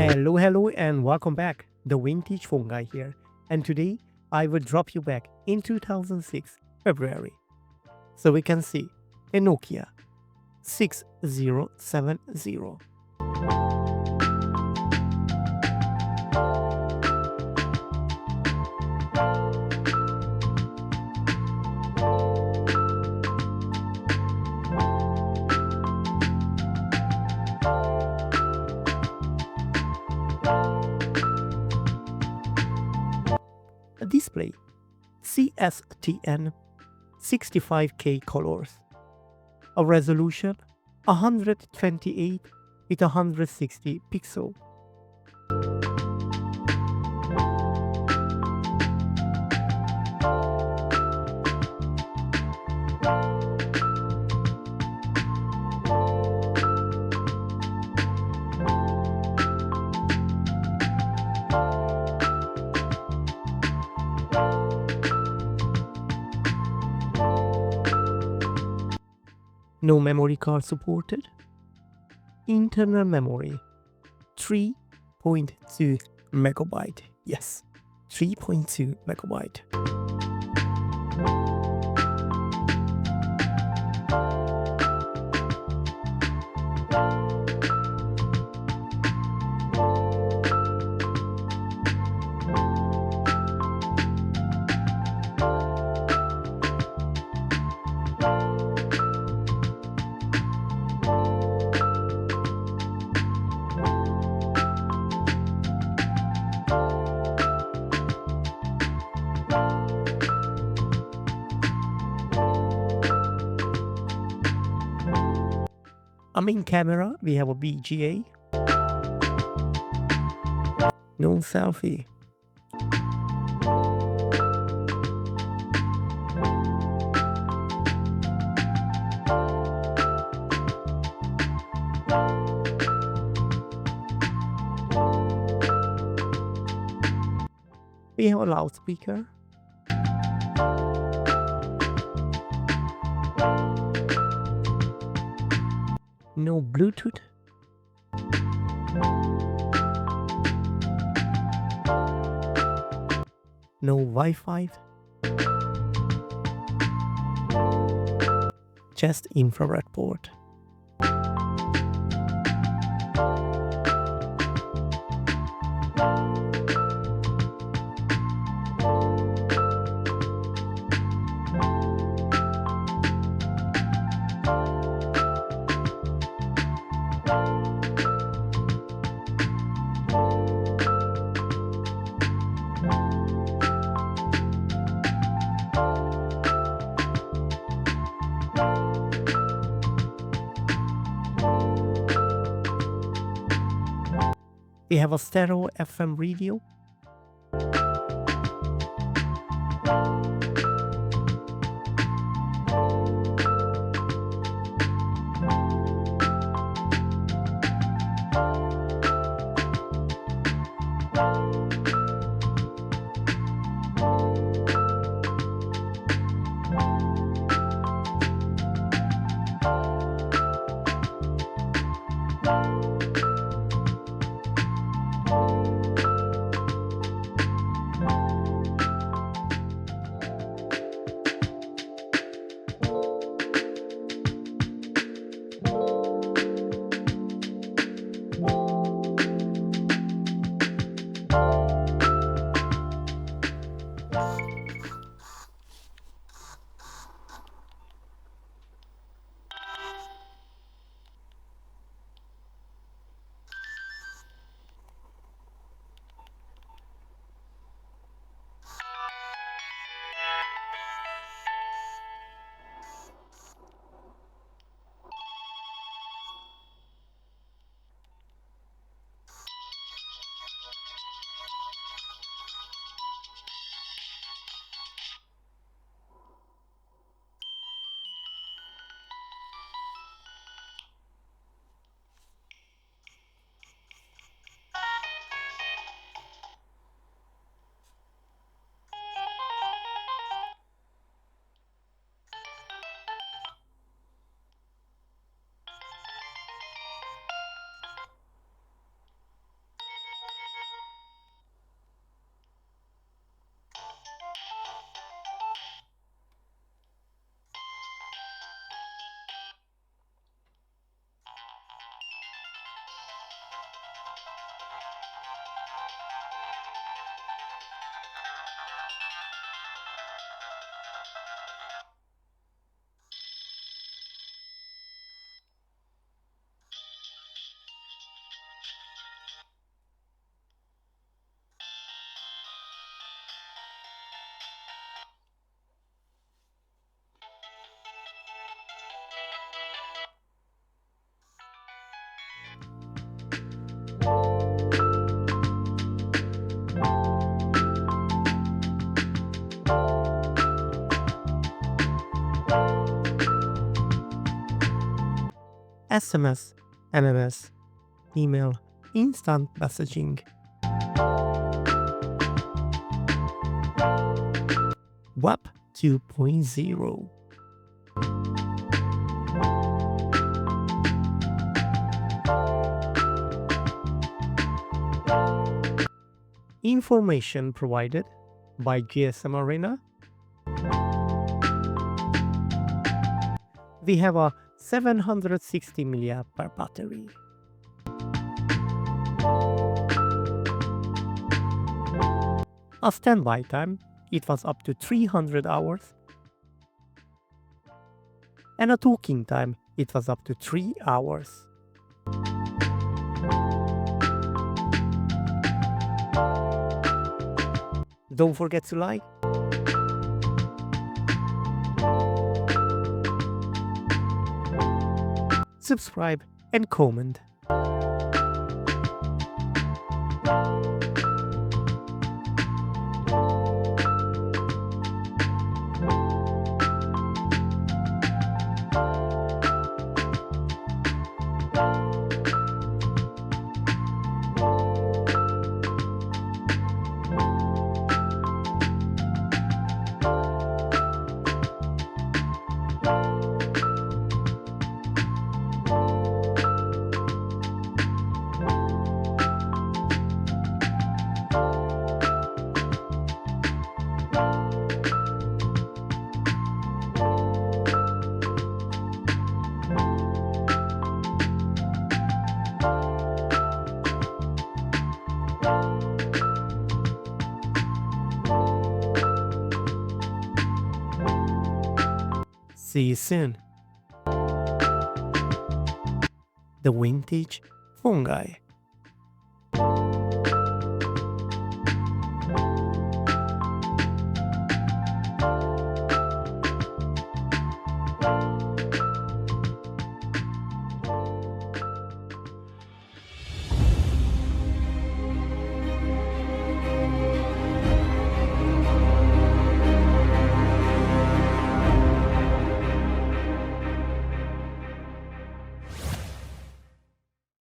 Hello, and welcome back. The Vintage Phone Guy here. And today, I will drop you back in 2006, February. So we can see a Nokia 6070. A display CSTN 65K colors. A resolution 128 with 160 pixel. No memory card supported. Internal memory 3.2 megabyte. Yes, 3.2 megabyte. A main camera, we have a VGA. No selfie. We have a loudspeaker. No Bluetooth. No Wi-Fi. Just infrared port. We have a stereo FM radio. SMS, MMS, email, instant messaging. Web 2.0. Information provided by GSM Arena. We have a 760 mAh battery. A standby time, it was up to 300 hours. And a talking time, it was up to 3 hours. Don't forget to like, subscribe, and comment. See you soon. The Vintage Phone Guy.